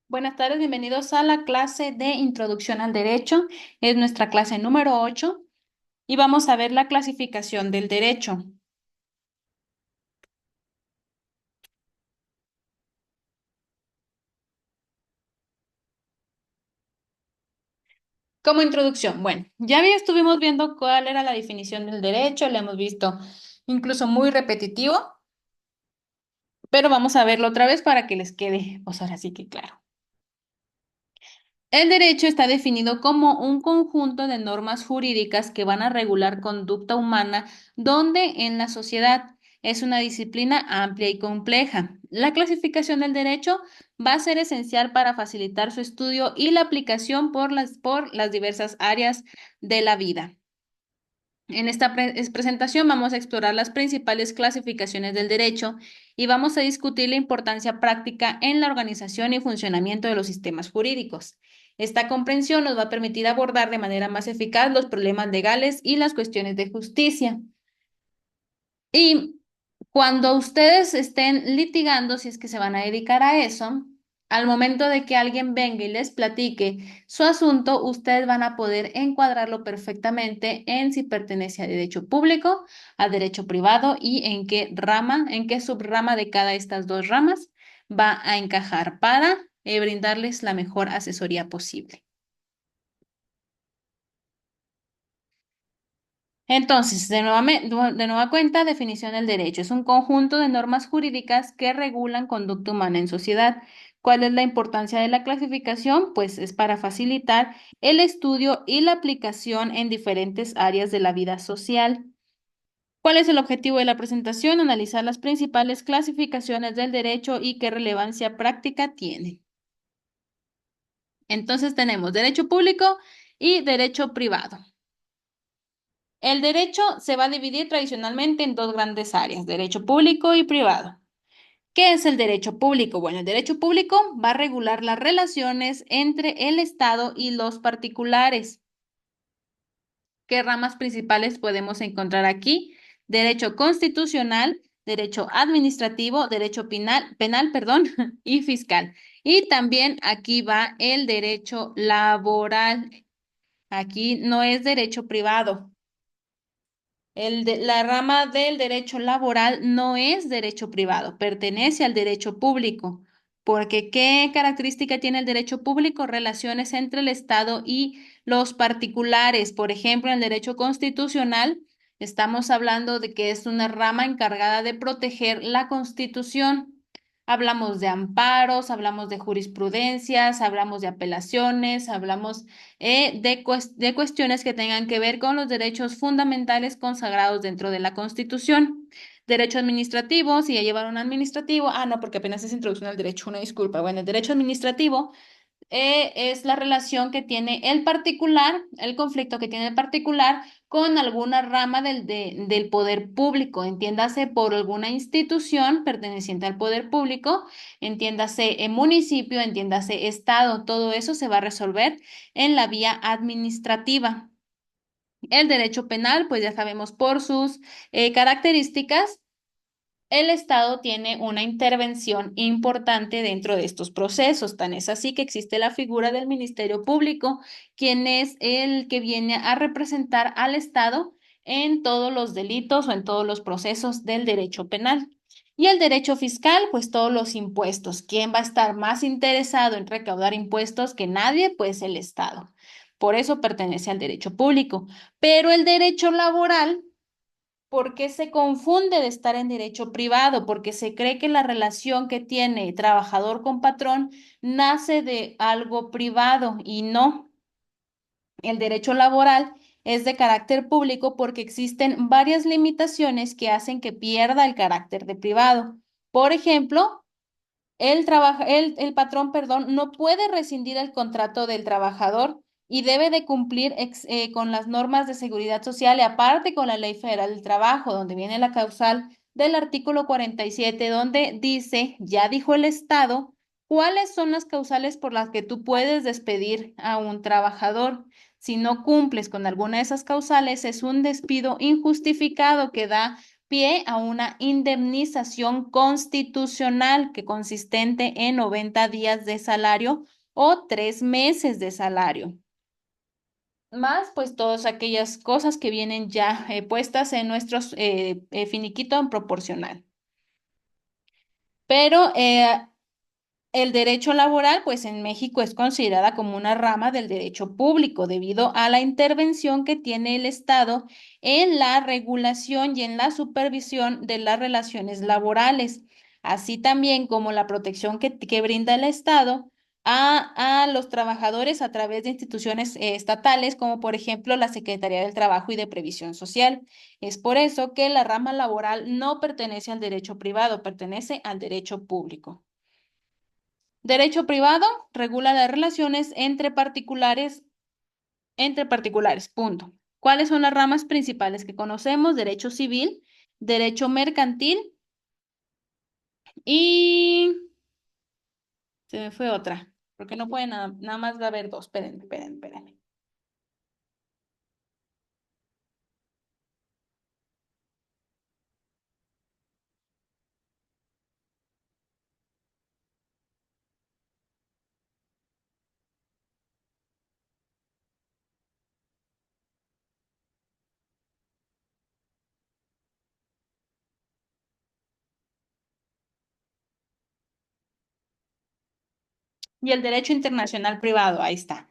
Buenas tardes, bienvenidos a la clase de Introducción al Derecho. Es nuestra clase número 8 y vamos a ver la clasificación del derecho. Como introducción, bueno, estuvimos viendo cuál era la definición del derecho, la hemos visto incluso muy repetitivo, pero vamos a verlo otra vez para que les quede, pues ahora sí que claro. El derecho está definido como un conjunto de normas jurídicas que van a regular conducta humana donde en la sociedad es una disciplina amplia y compleja. La clasificación del derecho va a ser esencial para facilitar su estudio y la aplicación por las diversas áreas de la vida. En esta presentación vamos a explorar las principales clasificaciones del derecho y vamos a discutir la importancia práctica en la organización y funcionamiento de los sistemas jurídicos. Esta comprensión nos va a permitir abordar de manera más eficaz los problemas legales y las cuestiones de justicia. Y cuando ustedes estén litigando, si es que se van a dedicar a eso, al momento de que alguien venga y les platique su asunto, ustedes van a poder encuadrarlo perfectamente en si pertenece a derecho público, a derecho privado y en qué subrama de cada estas dos ramas va a encajar para brindarles la mejor asesoría posible. Entonces, de nueva cuenta, definición del derecho. Es un conjunto de normas jurídicas que regulan conducta humana en sociedad. ¿Cuál es la importancia de la clasificación? Pues es para facilitar el estudio y la aplicación en diferentes áreas de la vida social. ¿Cuál es el objetivo de la presentación? Analizar las principales clasificaciones del derecho y qué relevancia práctica tienen. Entonces tenemos derecho público y derecho privado. El derecho se va a dividir tradicionalmente en dos grandes áreas, derecho público y privado. ¿Qué es el derecho público? Bueno, el derecho público va a regular las relaciones entre el Estado y los particulares. ¿Qué ramas principales podemos encontrar aquí? Derecho constitucional, derecho administrativo, derecho penal, y fiscal. Y también aquí va el derecho laboral. Aquí no es derecho privado. La rama del derecho laboral no es derecho privado, pertenece al derecho público, porque ¿qué característica tiene el derecho público? Relaciones entre el Estado y los particulares. Por ejemplo, en el derecho constitucional estamos hablando de que es una rama encargada de proteger la Constitución. Hablamos de amparos, hablamos de jurisprudencias, hablamos de apelaciones, hablamos de cuestiones que tengan que ver con los derechos fundamentales consagrados dentro de la Constitución. Derecho administrativo, si ya llevaron administrativo, no, porque apenas es introducción al derecho, una disculpa. Bueno, el derecho administrativo es la relación que tiene el particular, el conflicto que tiene el particular con alguna rama del poder público, entiéndase por alguna institución perteneciente al poder público, entiéndase municipio, entiéndase estado, todo eso se va a resolver en la vía administrativa. El derecho penal, pues ya sabemos por sus características, el Estado tiene una intervención importante dentro de estos procesos. Tan es así que existe la figura del Ministerio Público, quien es el que viene a representar al Estado en todos los delitos o en todos los procesos del derecho penal. Y el derecho fiscal, pues todos los impuestos. ¿Quién va a estar más interesado en recaudar impuestos que nadie? Pues el Estado. Por eso pertenece al derecho público. Pero el derecho laboral, ¿por qué se confunde de estar en derecho privado? Porque se cree que la relación que tiene trabajador con patrón nace de algo privado y no. El derecho laboral es de carácter público porque existen varias limitaciones que hacen que pierda el carácter de privado. Por ejemplo, el patrón, perdón, no puede rescindir el contrato del trabajador y debe de cumplir con las normas de seguridad social y aparte con la Ley Federal del Trabajo, donde viene la causal del artículo 47, donde dice, ya dijo el Estado, cuáles son las causales por las que tú puedes despedir a un trabajador. Si no cumples con alguna de esas causales, es un despido injustificado que da pie a una indemnización constitucional que consistente en 90 días de salario o 3 meses de salario. Más pues todas aquellas cosas que vienen ya puestas en nuestros finiquito en proporcional. Pero el derecho laboral, pues en México es considerada como una rama del derecho público debido a la intervención que tiene el Estado en la regulación y en la supervisión de las relaciones laborales, así también como la protección que brinda el Estado a los trabajadores a través de instituciones estatales, como por ejemplo la Secretaría del Trabajo y de Previsión Social. Es por eso que la rama laboral no pertenece al derecho privado, pertenece al derecho público. Derecho privado regula las relaciones entre particulares, punto. ¿Cuáles son las ramas principales que conocemos? Derecho civil, derecho mercantil y se me fue otra, porque no puede nada más va a haber dos. Espérenme, espérenme, espérenme. Y el derecho internacional privado, ahí está.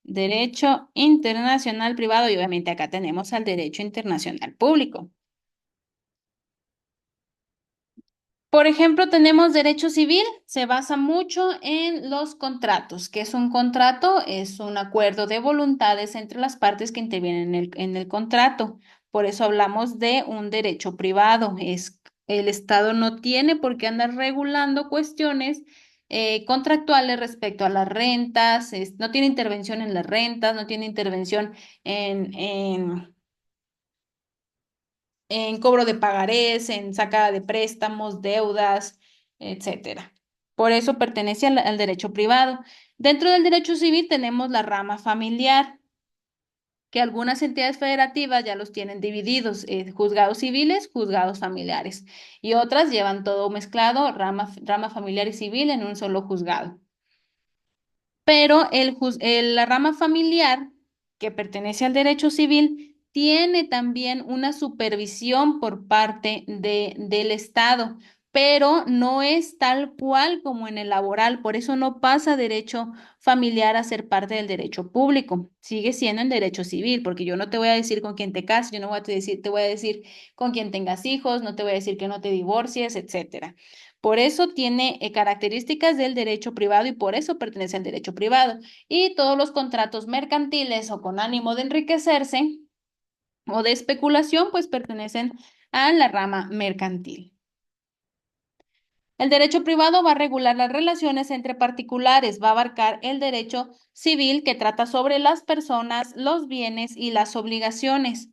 Derecho internacional privado y obviamente acá tenemos al derecho internacional público. Por ejemplo, tenemos derecho civil, se basa mucho en los contratos. ¿Qué es un contrato? Es un acuerdo de voluntades entre las partes que intervienen en el contrato. Por eso hablamos de un derecho privado. El Estado no tiene por qué andar regulando cuestiones contractuales respecto a las rentas, no tiene intervención en las rentas, no tiene intervención en cobro de pagarés, en sacada de préstamos, deudas, etcétera. Por eso pertenece al derecho privado. Dentro del derecho civil tenemos la rama familiar, que algunas entidades federativas ya los tienen divididos, juzgados civiles, juzgados familiares, y otras llevan todo mezclado, rama familiar y civil en un solo juzgado. Pero la rama familiar, que pertenece al derecho civil, tiene también una supervisión por parte del Estado, pero no es tal cual como en el laboral, por eso no pasa derecho familiar a ser parte del derecho público, sigue siendo en derecho civil, porque yo no te voy a decir con quién te cases, yo no te voy a decir con quién tengas hijos, no te voy a decir que no te divorcies, etcétera. Por eso tiene características del derecho privado y por eso pertenece al derecho privado. Y todos los contratos mercantiles o con ánimo de enriquecerse o de especulación, pues pertenecen a la rama mercantil. El derecho privado va a regular las relaciones entre particulares, va a abarcar el derecho civil que trata sobre las personas, los bienes y las obligaciones.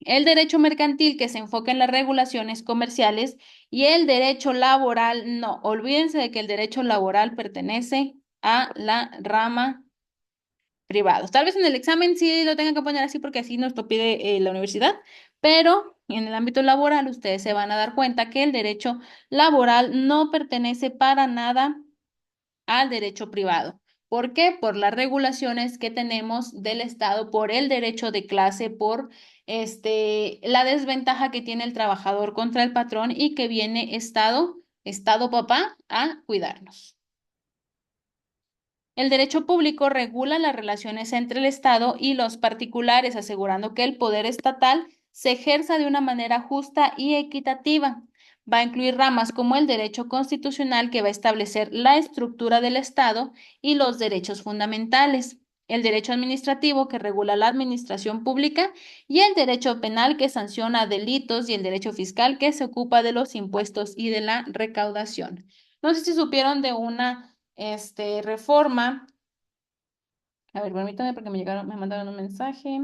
El derecho mercantil que se enfoca en las regulaciones comerciales y el derecho laboral, no, olvídense de que el derecho laboral pertenece a la rama privada. Tal vez en el examen sí lo tengan que poner así porque así nos lo pide la universidad, pero en el ámbito laboral ustedes se van a dar cuenta que el derecho laboral no pertenece para nada al derecho privado. ¿Por qué? Por las regulaciones que tenemos del Estado, por el derecho de clase, por la desventaja que tiene el trabajador contra el patrón y que viene Estado papá, a cuidarnos. El derecho público regula las relaciones entre el Estado y los particulares, asegurando que el poder estatal se ejerza de una manera justa y equitativa. Va a incluir ramas como el derecho constitucional, que va a establecer la estructura del Estado y los derechos fundamentales, el derecho administrativo, que regula la administración pública, y el derecho penal, que sanciona delitos, y el derecho fiscal, que se ocupa de los impuestos y de la recaudación. No sé si supieron de una reforma. A ver, permítame porque me mandaron un mensaje.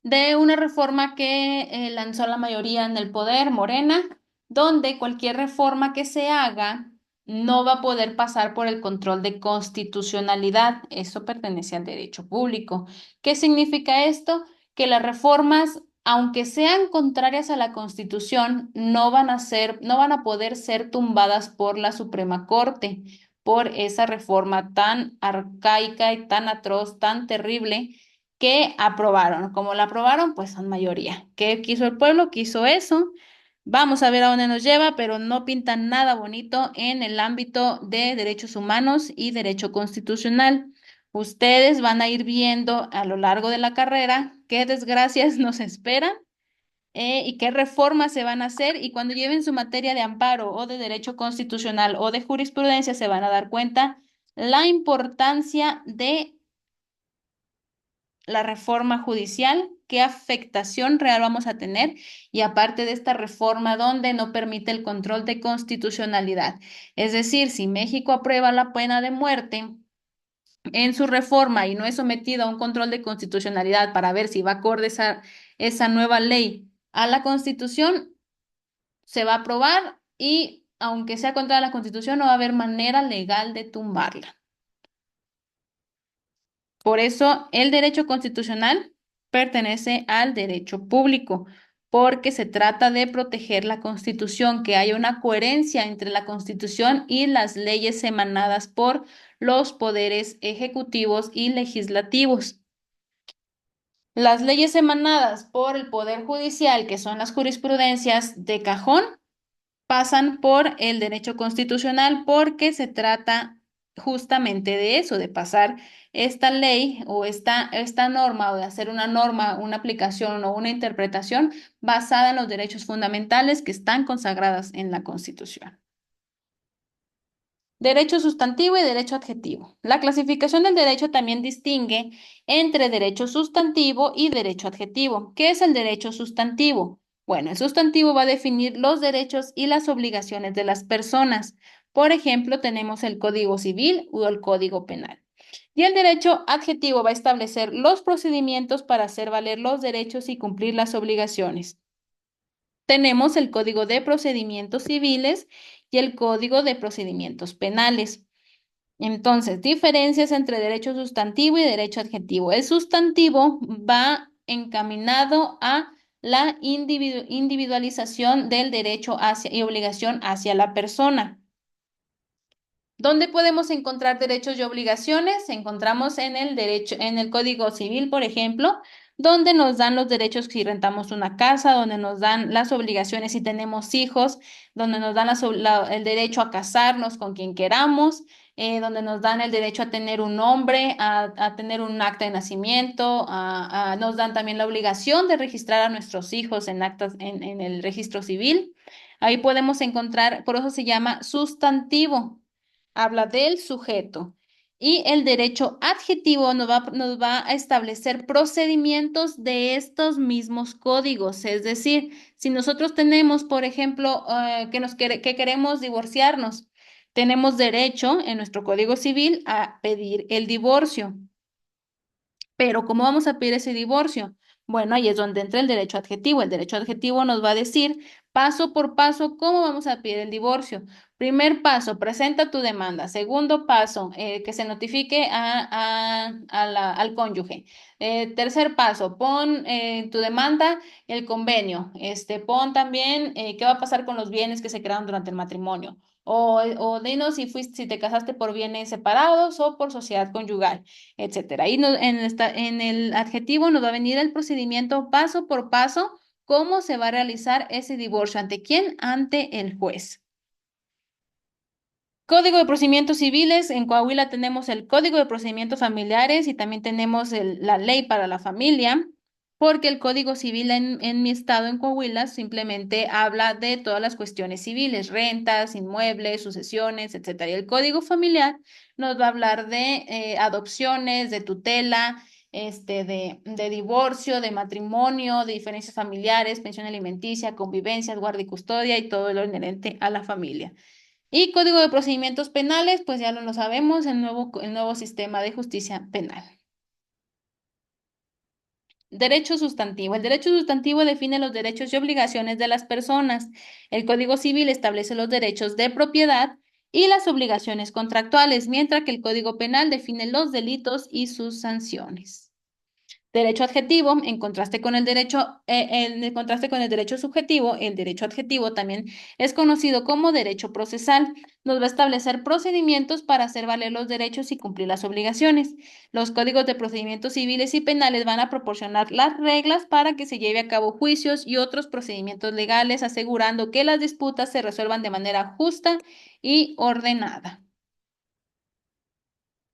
de una reforma que lanzó la mayoría en el poder, Morena, donde cualquier reforma que se haga no va a poder pasar por el control de constitucionalidad. Eso pertenece al derecho público. ¿Qué significa esto? Que las reformas, aunque sean contrarias a la Constitución, no van a poder ser tumbadas por la Suprema Corte por esa reforma tan arcaica y tan atroz, tan terrible que aprobaron. Como la aprobaron, pues son mayoría. ¿Qué quiso el pueblo? Quiso eso. Vamos a ver a dónde nos lleva, pero no pintan nada bonito en el ámbito de derechos humanos y derecho constitucional. Ustedes van a ir viendo a lo largo de la carrera qué desgracias nos esperan y qué reformas se van a hacer y cuando lleven su materia de amparo o de derecho constitucional o de jurisprudencia se van a dar cuenta la importancia de la reforma judicial, qué afectación real vamos a tener y aparte de esta reforma donde no permite el control de constitucionalidad. Es decir, si México aprueba la pena de muerte en su reforma y no es sometido a un control de constitucionalidad para ver si va acorde esa nueva ley a la Constitución, se va a aprobar y aunque sea contra la Constitución, no va a haber manera legal de tumbarla. Por eso, el derecho constitucional pertenece al derecho público, porque se trata de proteger la Constitución, que haya una coherencia entre la Constitución y las leyes emanadas por los poderes ejecutivos y legislativos. Las leyes emanadas por el Poder Judicial, que son las jurisprudencias de cajón, pasan por el derecho constitucional porque se trata justamente de eso, de pasar esta ley o esta norma o de hacer una norma, una aplicación o una interpretación basada en los derechos fundamentales que están consagradas en la Constitución. Derecho sustantivo y derecho adjetivo. La clasificación del derecho también distingue entre derecho sustantivo y derecho adjetivo. ¿Qué es el derecho sustantivo? Bueno, el sustantivo va a definir los derechos y las obligaciones de las personas. Por ejemplo, tenemos el Código Civil o el Código Penal. Y el derecho adjetivo va a establecer los procedimientos para hacer valer los derechos y cumplir las obligaciones. Tenemos el Código de Procedimientos Civiles y el Código de Procedimientos Penales. Entonces, diferencias entre derecho sustantivo y derecho adjetivo. El sustantivo va encaminado a la individualización del derecho hacia, y obligación hacia la persona. ¿Dónde podemos encontrar derechos y obligaciones? Encontramos en el derecho, en el Código Civil, por ejemplo, donde nos dan los derechos si rentamos una casa, donde nos dan las obligaciones si tenemos hijos, donde nos dan el derecho a casarnos con quien queramos, donde nos dan el derecho a tener un nombre, a tener un acta de nacimiento, nos dan también la obligación de registrar a nuestros hijos en actas, en el registro civil. Ahí podemos encontrar, por eso se llama sustantivo, habla del sujeto. Y el derecho adjetivo nos va a establecer procedimientos de estos mismos códigos. Es decir, si nosotros tenemos, por ejemplo, que queremos divorciarnos, tenemos derecho en nuestro Código Civil a pedir el divorcio. Pero ¿cómo vamos a pedir ese divorcio? Bueno, ahí es donde entra el derecho adjetivo. El derecho adjetivo nos va a decir paso por paso cómo vamos a pedir el divorcio. Primer paso, presenta tu demanda. Segundo paso, que se notifique al cónyuge. Tercer paso, pon tu demanda el convenio. Pon también qué va a pasar con los bienes que se crearon durante el matrimonio. O dinos si te casaste por bienes separados o por sociedad conyugal, etcétera. Ahí en el adjetivo nos va a venir el procedimiento paso por paso, cómo se va a realizar ese divorcio, ¿ante quién? Ante el juez. Código de Procedimientos Civiles. En Coahuila tenemos el Código de Procedimientos Familiares y también tenemos la Ley para la Familia, porque el Código Civil en mi estado, en Coahuila, simplemente habla de todas las cuestiones civiles, rentas, inmuebles, sucesiones, etcétera. Y el Código Familiar nos va a hablar de adopciones, de tutela, de divorcio, de matrimonio, de diferencias familiares, pensión alimenticia, convivencias, guardia y custodia y todo lo inherente a la familia. Y Código de Procedimientos Penales, pues ya lo sabemos, el nuevo sistema de justicia penal. Derecho sustantivo. El derecho sustantivo define los derechos y obligaciones de las personas. El Código Civil establece los derechos de propiedad y las obligaciones contractuales, mientras que el Código Penal define los delitos y sus sanciones. Derecho adjetivo, en contraste con el derecho subjetivo, el derecho adjetivo también es conocido como derecho procesal. Nos va a establecer procedimientos para hacer valer los derechos y cumplir las obligaciones. Los códigos de procedimientos civiles y penales van a proporcionar las reglas para que se lleve a cabo juicios y otros procedimientos legales, asegurando que las disputas se resuelvan de manera justa y ordenada.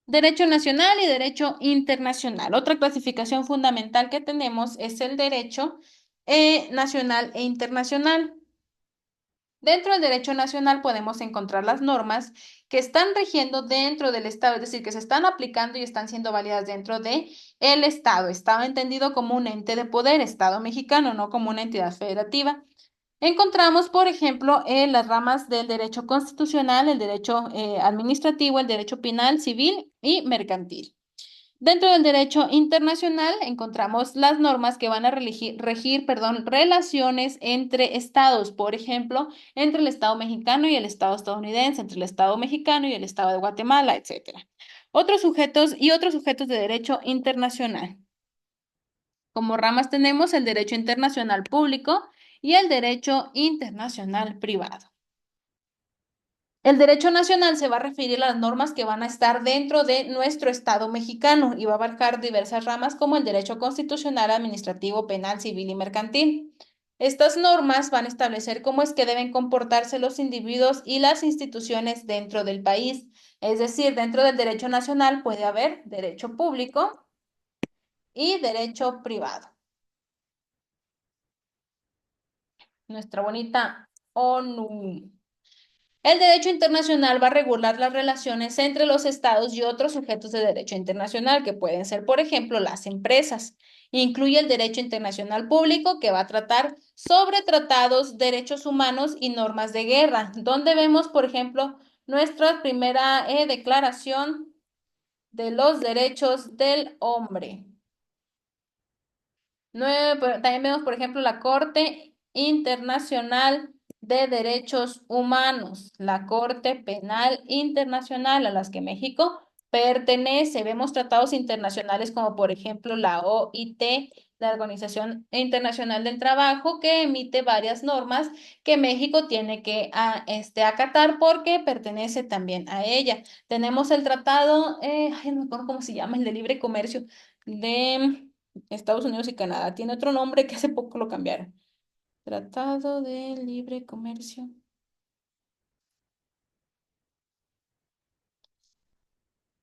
Derecho nacional y derecho internacional. Otra clasificación fundamental que tenemos es el derecho nacional e internacional. Dentro del derecho nacional podemos encontrar las normas que están rigiendo dentro del Estado, es decir, que se están aplicando y están siendo válidas dentro de el Estado. Estado entendido como un ente de poder, Estado mexicano, no como una entidad federativa. Encontramos, por ejemplo, las ramas del derecho constitucional, el derecho administrativo, el derecho penal, civil y mercantil. Dentro del derecho internacional encontramos las normas que van a relaciones entre estados, por ejemplo, entre el Estado mexicano y el Estado estadounidense, entre el Estado mexicano y el Estado de Guatemala, etcétera. Otros sujetos de derecho internacional. Como ramas tenemos el derecho internacional público y el derecho internacional privado. El derecho nacional se va a referir a las normas que van a estar dentro de nuestro Estado mexicano y va a abarcar diversas ramas como el derecho constitucional, administrativo, penal, civil y mercantil. Estas normas van a establecer cómo es que deben comportarse los individuos y las instituciones dentro del país. Es decir, dentro del derecho nacional puede haber derecho público y derecho privado. Nuestra bonita ONU. El derecho internacional va a regular las relaciones entre los estados y otros sujetos de derecho internacional, que pueden ser, por ejemplo, las empresas. Incluye el derecho internacional público, que va a tratar sobre tratados, derechos humanos y normas de guerra, donde vemos, por ejemplo, nuestra primera declaración de los derechos del hombre. También vemos, por ejemplo, la Corte Internacional de Derechos Humanos, la Corte Penal Internacional a las que México pertenece. Vemos tratados internacionales como, por ejemplo, la OIT, la Organización Internacional del Trabajo, que emite varias normas que México tiene que acatar porque pertenece también a ella. Tenemos el tratado, ay, no me acuerdo cómo se llama, el de libre comercio de Estados Unidos y Canadá. Tiene otro nombre que hace poco lo cambiaron. Tratado de Libre Comercio.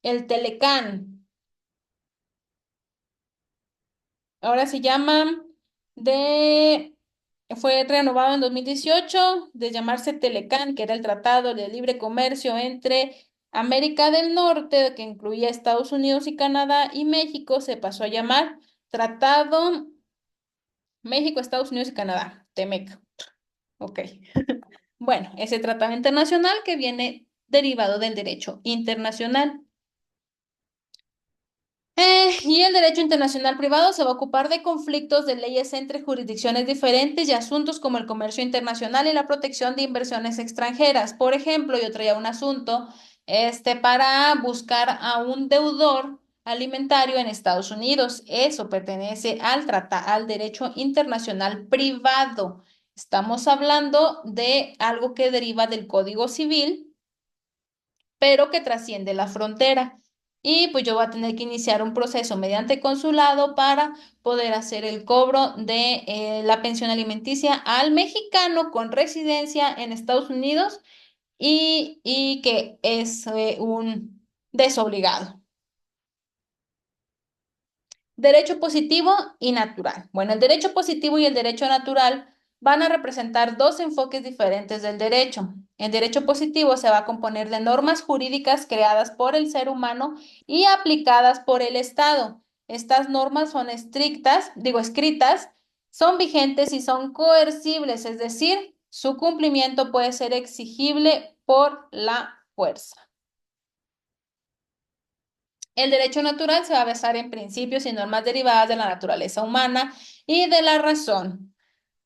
El Telecán. Ahora se llama de... Fue renovado en 2018 de llamarse Telecán, que era el Tratado de Libre Comercio entre América del Norte, que incluía Estados Unidos y Canadá, y México, se pasó a llamar Tratado México, Estados Unidos y Canadá, TEMEC. Ok. Bueno, ese tratado internacional que viene derivado del derecho internacional. Y el derecho internacional privado se va a ocupar de conflictos de leyes entre jurisdicciones diferentes y asuntos como el comercio internacional y la protección de inversiones extranjeras. Por ejemplo, yo traía un asunto para buscar a un deudor alimentario en Estados Unidos. Eso pertenece al derecho internacional privado. Estamos hablando de algo que deriva del Código Civil pero que trasciende la frontera. Y pues yo voy a tener que iniciar un proceso mediante consulado para poder hacer el cobro de la pensión alimenticia al mexicano con residencia en Estados Unidos y que es un desobligado. Derecho positivo y natural. Bueno, el derecho positivo y el derecho natural van a representar dos enfoques diferentes del derecho. El derecho positivo se va a componer de normas jurídicas creadas por el ser humano y aplicadas por el Estado. Estas normas son escritas, son vigentes y son coercibles, es decir, su cumplimiento puede ser exigible por la fuerza. El derecho natural se va a basar en principios y normas derivadas de la naturaleza humana y de la razón.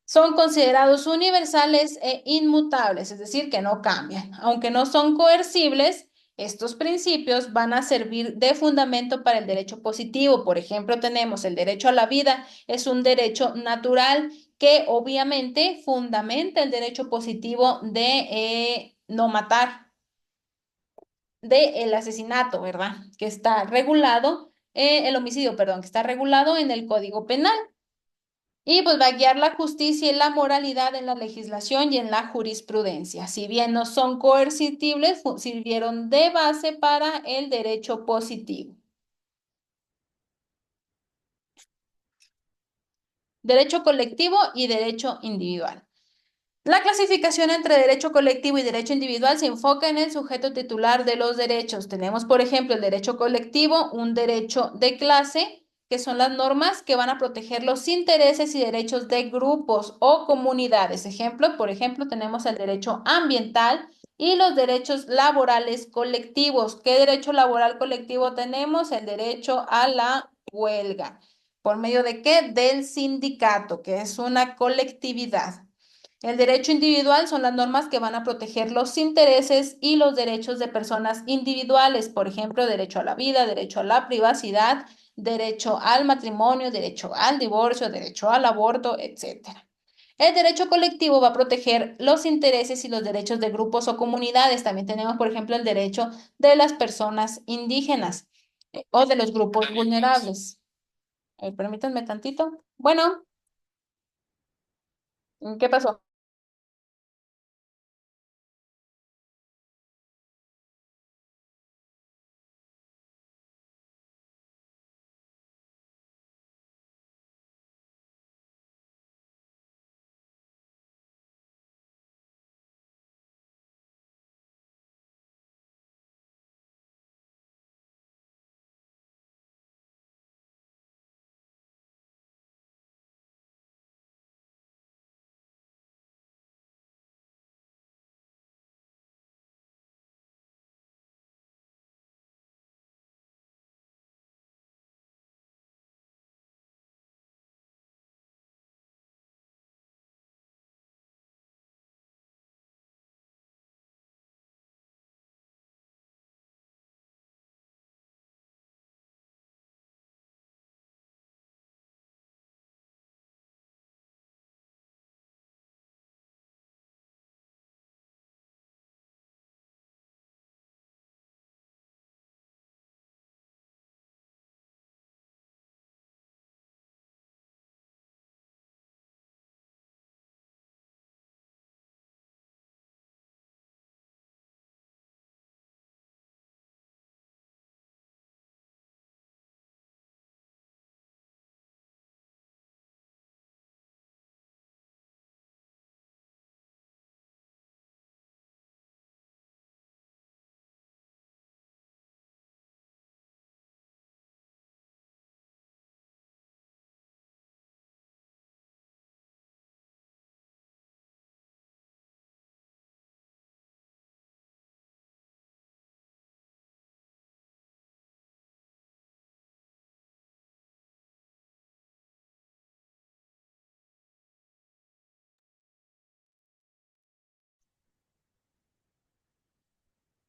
Son considerados universales e inmutables, es decir, que no cambian. Aunque no son coercibles, estos principios van a servir de fundamento para el derecho positivo. Por ejemplo, tenemos el derecho a la vida, es un derecho natural que obviamente fundamenta el derecho positivo de no matar, de el asesinato, ¿verdad? Que está regulado, el homicidio, perdón, que está regulado en el Código Penal. Y pues va a guiar la justicia y la moralidad en la legislación y en la jurisprudencia. Si bien no son coercitibles, sirvieron de base para el derecho positivo. Derecho colectivo y derecho individual. La clasificación entre derecho colectivo y derecho individual se enfoca en el sujeto titular de los derechos. Tenemos, por ejemplo, el derecho colectivo, un derecho de clase, que son las normas que van a proteger los intereses y derechos de grupos o comunidades. Ejemplo, por ejemplo, tenemos el derecho ambiental y los derechos laborales colectivos. ¿Qué derecho laboral colectivo tenemos? El derecho a la huelga. ¿Por medio de qué? Del sindicato, que es una colectividad. El derecho individual son las normas que van a proteger los intereses y los derechos de personas individuales, por ejemplo, derecho a la vida, derecho a la privacidad, derecho al matrimonio, derecho al divorcio, derecho al aborto, etcétera. El derecho colectivo va a proteger los intereses y los derechos de grupos o comunidades. También tenemos, por ejemplo, el derecho de las personas indígenas o de los grupos vulnerables. Permítanme tantito. Bueno, ¿qué pasó?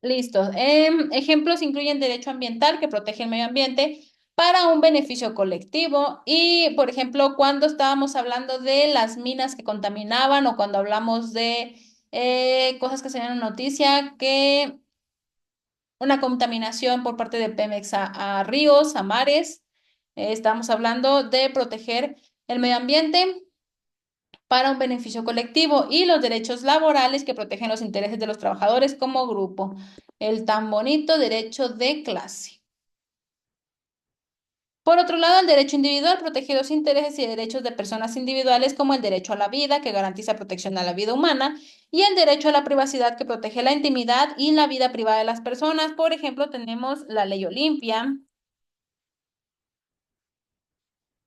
Listo. Ejemplos incluyen derecho ambiental que protege el medio ambiente para un beneficio colectivo y, por ejemplo, cuando estábamos hablando de las minas que contaminaban o cuando hablamos de cosas que se ven en noticia, que una contaminación por parte de Pemex a ríos, a mares, estamos hablando de proteger el medio ambiente para un beneficio colectivo y los derechos laborales que protegen los intereses de los trabajadores como grupo. El tan bonito derecho de clase. Por otro lado, el derecho individual protege los intereses y derechos de personas individuales como el derecho a la vida, que garantiza protección a la vida humana, y el derecho a la privacidad, que protege la intimidad y la vida privada de las personas. Por ejemplo, tenemos la ley Olimpia.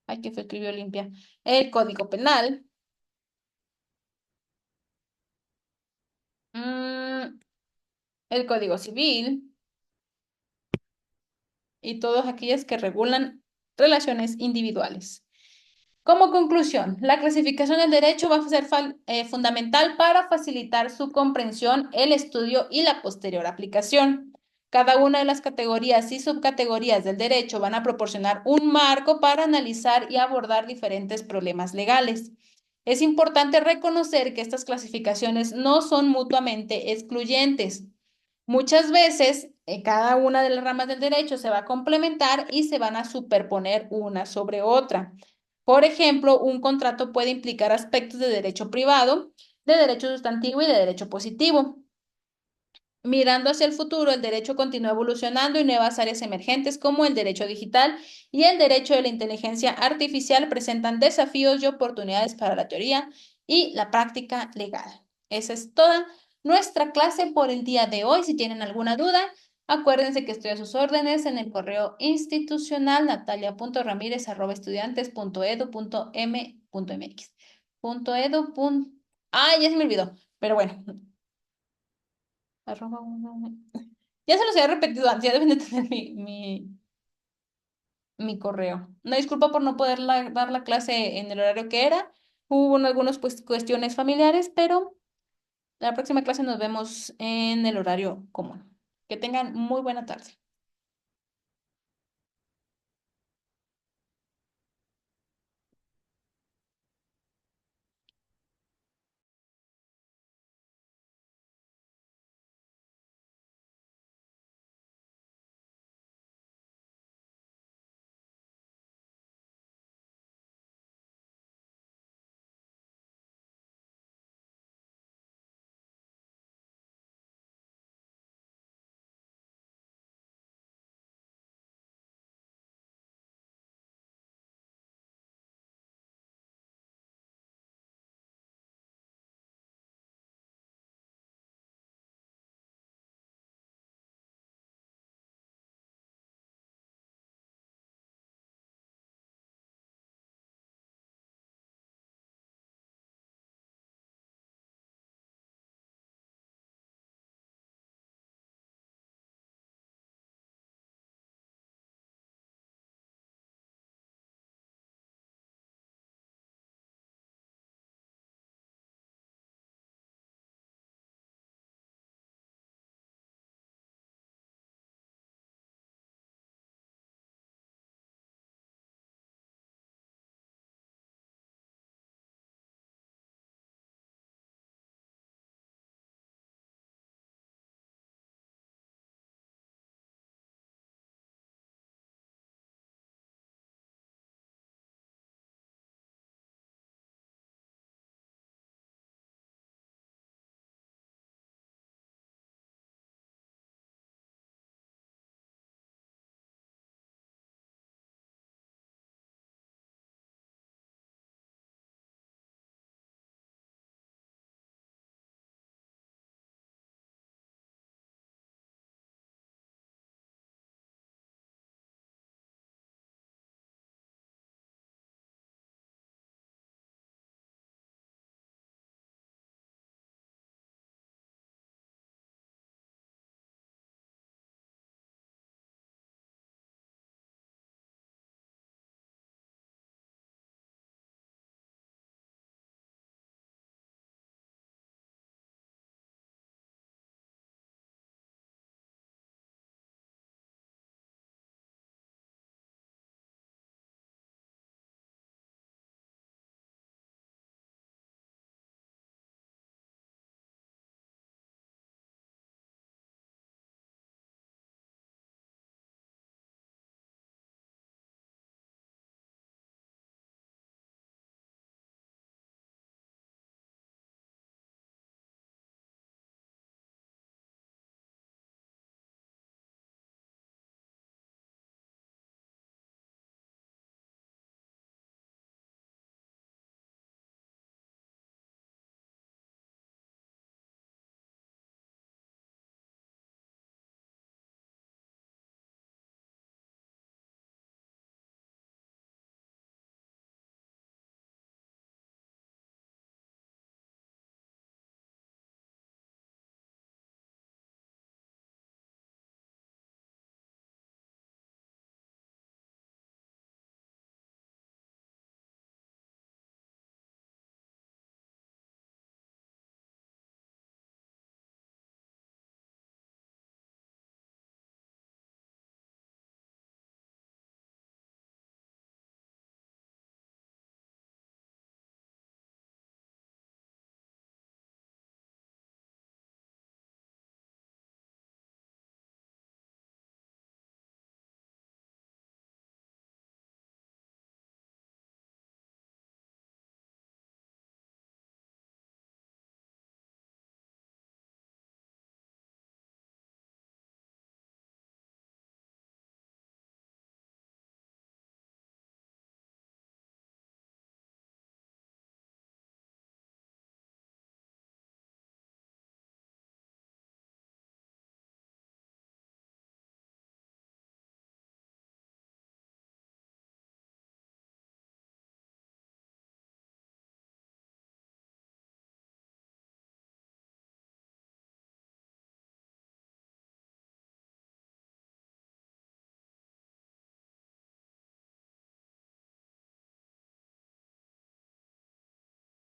Ay, ¿qué fue escribió Olimpia? El Código Penal. mm, el Código Civil. y todas aquellas que regulan relaciones individuales. Como conclusión, la clasificación del derecho va a ser fundamental para facilitar su comprensión, el estudio y la posterior aplicación. Cada una de las categorías y subcategorías del derecho van a proporcionar un marco para analizar y abordar diferentes problemas legales. Es importante reconocer que estas clasificaciones no son mutuamente excluyentes. Muchas veces, cada una de las ramas del derecho se va a complementar y se van a superponer una sobre otra. Por ejemplo, un contrato puede implicar aspectos de derecho privado, de derecho sustantivo y de derecho positivo. Mirando hacia el futuro, el derecho continúa evolucionando y nuevas áreas emergentes como el derecho digital y el derecho de la inteligencia artificial presentan desafíos y oportunidades para la teoría y la práctica legal. Esa es toda nuestra clase por el día de hoy. Si tienen alguna duda, acuérdense que estoy a sus órdenes en el correo institucional natalia.ramírez@estudiantes.edu.m.mx. Ay, ya se me olvidó, pero bueno. Ya se los había repetido antes, ya deben de tener mi correo. Una disculpa por no poder dar la clase en el horario que era. Hubo algunas pues, cuestiones familiares, pero la próxima clase nos vemos en el horario común. Que tengan muy buena tarde.